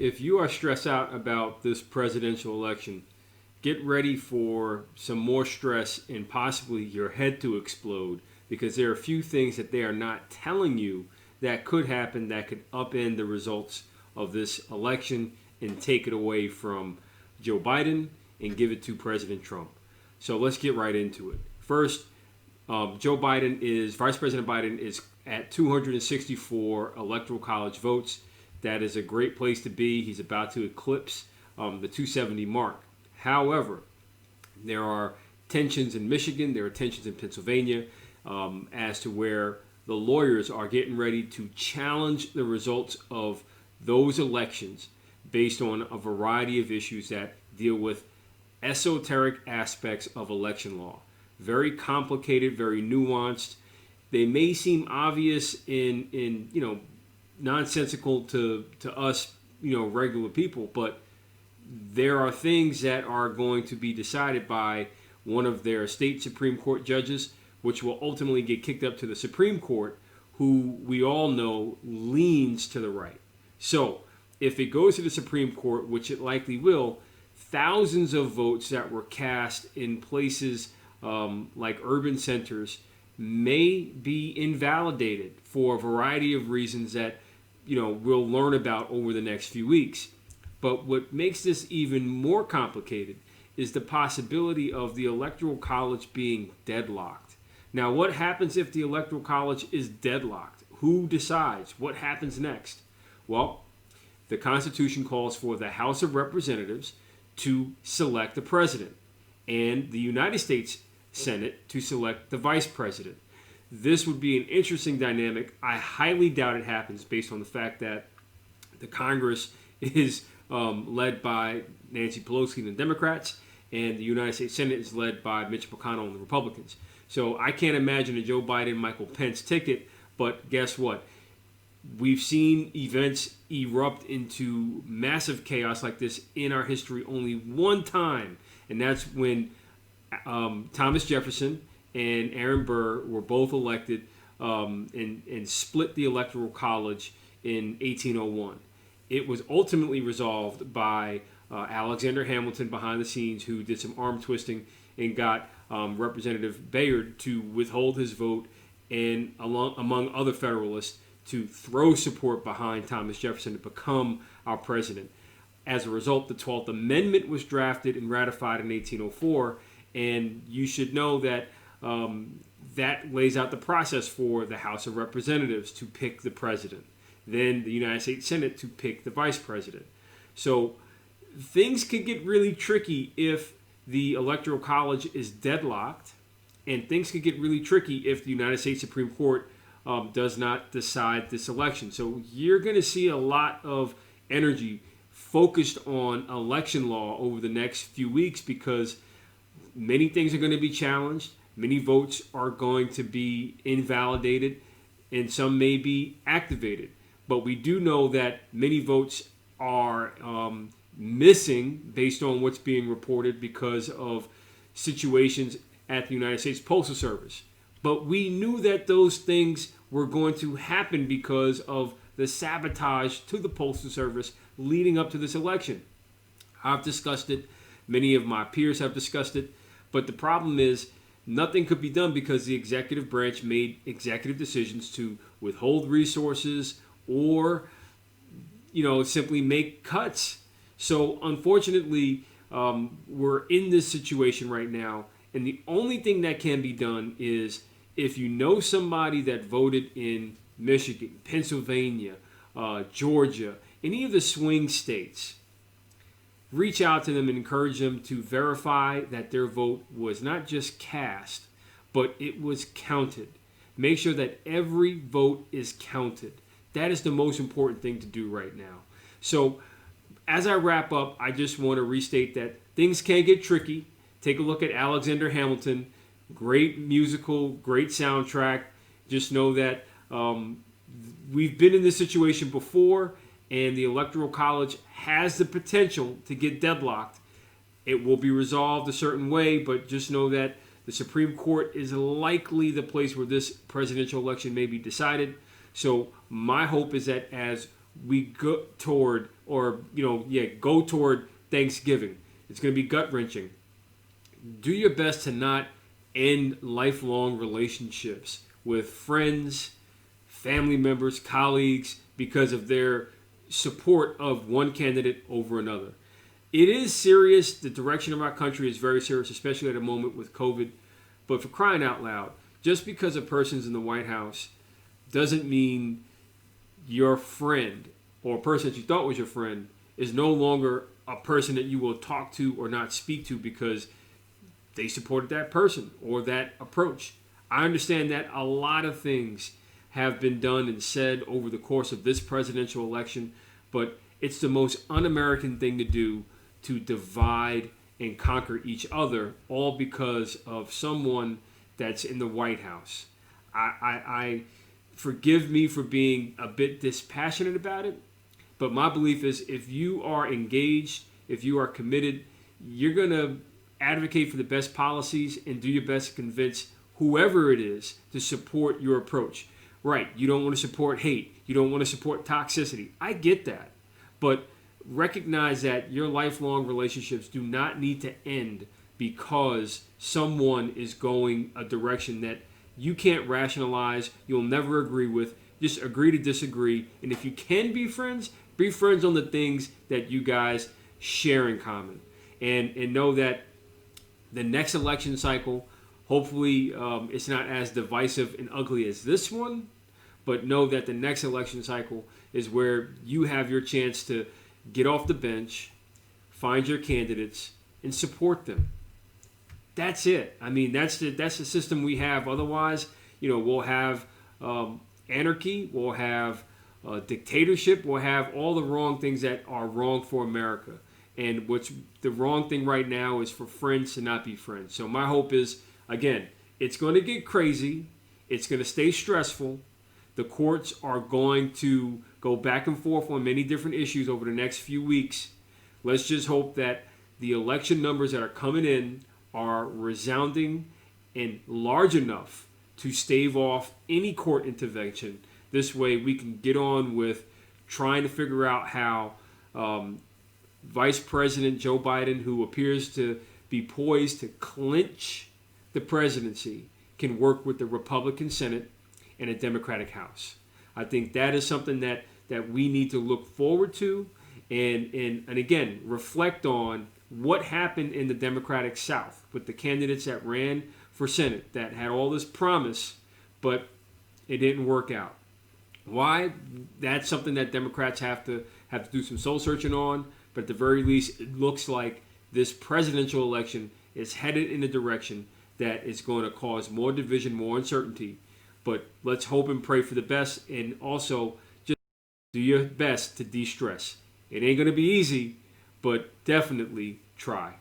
if you are stressed out about this presidential election, get ready for some more stress and possibly your head to explode, because there are a few things that they are not telling you that could happen that could upend the results of this election and take it away from Joe Biden and give it to President Trump. So let's get right into it. First, Vice President Biden is at 264 Electoral College votes. That is a great place to be. He's about to eclipse the 270 mark. However, there are tensions in Michigan, there are tensions in Pennsylvania as to where the lawyers are getting ready to challenge the results of those elections based on a variety of issues that deal with esoteric aspects of election law. Very complicated, very nuanced. They may seem obvious in nonsensical to us, regular people, but there are things that are going to be decided by one of their state Supreme Court judges, which will ultimately get kicked up to the Supreme Court, who we all know leans to the right. So if it goes to the Supreme Court, which it likely will, thousands of votes that were cast in places like urban centers may be invalidated for a variety of reasons that we'll learn about over the next few weeks. But what makes this even more complicated is the possibility of the Electoral College being deadlocked. Now, what happens if the Electoral College is deadlocked? Who decides? What happens next? Well, the Constitution calls for the House of Representatives to select the president and the United States Senate to select the vice president. This would be an interesting dynamic. I highly doubt it happens based on the fact that the Congress is led by Nancy Pelosi and the Democrats, and the United States Senate is led by Mitch McConnell and the Republicans. So I can't imagine a Joe Biden-Michael Pence ticket, but guess what? We've seen events erupt into massive chaos like this in our history only one time, and that's when Thomas Jefferson and Aaron Burr were both elected and split the Electoral College in 1801. It was ultimately resolved by Alexander Hamilton behind the scenes, who did some arm twisting and got Representative Bayard to withhold his vote, and among other Federalists to throw support behind Thomas Jefferson to become our president. As a result, the 12th Amendment was drafted and ratified in 1804, and you should know that that lays out the process for the House of Representatives to pick the president, then the United States Senate to pick the vice president. So things could get really tricky if the Electoral College is deadlocked, and things could get really tricky if the United States Supreme Court does not decide this election. So you're going to see a lot of energy focused on election law over the next few weeks, because many things are going to be challenged. Many votes are going to be invalidated, and some may be activated. But we do know that many votes are missing based on what's being reported because of situations at the United States Postal Service. But we knew that those things were going to happen because of the sabotage to the Postal Service leading up to this election. I've discussed it. Many of my peers have discussed it. But the problem is nothing could be done because the executive branch made executive decisions to withhold resources or, simply make cuts. So unfortunately, we're in this situation right now. And the only thing that can be done is if you know somebody that voted in Michigan, Pennsylvania, Georgia, any of the swing states, reach out to them and encourage them to verify that their vote was not just cast, but it was counted. Make sure that every vote is counted. That is the most important thing to do right now. So as I wrap up, I just want to restate that things can get tricky. Take a look at Alexander Hamilton. Great musical, great soundtrack. Just know that we've been in this situation before, and the Electoral College has the potential to get deadlocked. It will be resolved a certain way, but just know that the Supreme Court is likely the place where this presidential election may be decided. So my hope is that as we go toward, go toward Thanksgiving. It's going to be gut wrenching. Do your best to not end lifelong relationships with friends, family members, colleagues because of their support of one candidate over another. It is serious. The direction of our country is very serious, especially at a moment with COVID. But for crying out loud, just because a person's in the White House doesn't mean your friend or a person that you thought was your friend is no longer a person that you will talk to or not speak to because they supported that person or that approach. I understand that a lot of things have been done and said over the course of this presidential election, but it's the most un-American thing to do, to divide and conquer each other, all because of someone that's in the White House. I forgive me for being a bit dispassionate about it, but my belief is if you are engaged, if you are committed, you're going to advocate for the best policies and do your best to convince whoever it is to support your approach. Right, you don't want to support hate. You don't want to support toxicity. I get that. But recognize that your lifelong relationships do not need to end because someone is going a direction that you can't rationalize, you'll never agree with. Just agree to disagree. And if you can be friends on the things that you guys share in common. And know that the next election cycle, hopefully it's not as divisive and ugly as this one, but know that the next election cycle is where you have your chance to get off the bench, find your candidates, and support them. That's it. I mean, that's the system we have. Otherwise, we'll have anarchy, we'll have dictatorship, we'll have all the wrong things that are wrong for America. And what's the wrong thing right now is for friends to not be friends. So my hope is, again, it's going to get crazy. It's going to stay stressful. The courts are going to go back and forth on many different issues over the next few weeks. Let's just hope that the election numbers that are coming in are resounding and large enough to stave off any court intervention. This way we can get on with trying to figure out how Vice President Joe Biden, who appears to be poised to clinch the presidency, can work with the Republican Senate and a Democratic House. I think that is something that we need to look forward to and again, reflect on what happened in the Democratic South with the candidates that ran for Senate that had all this promise, but it didn't work out. Why? That's something that Democrats have to do some soul searching on, but at the very least, it looks like this presidential election is headed in a direction that is going to cause more division, more uncertainty. But let's hope and pray for the best, and also just do your best to de-stress. It ain't going to be easy, but definitely try.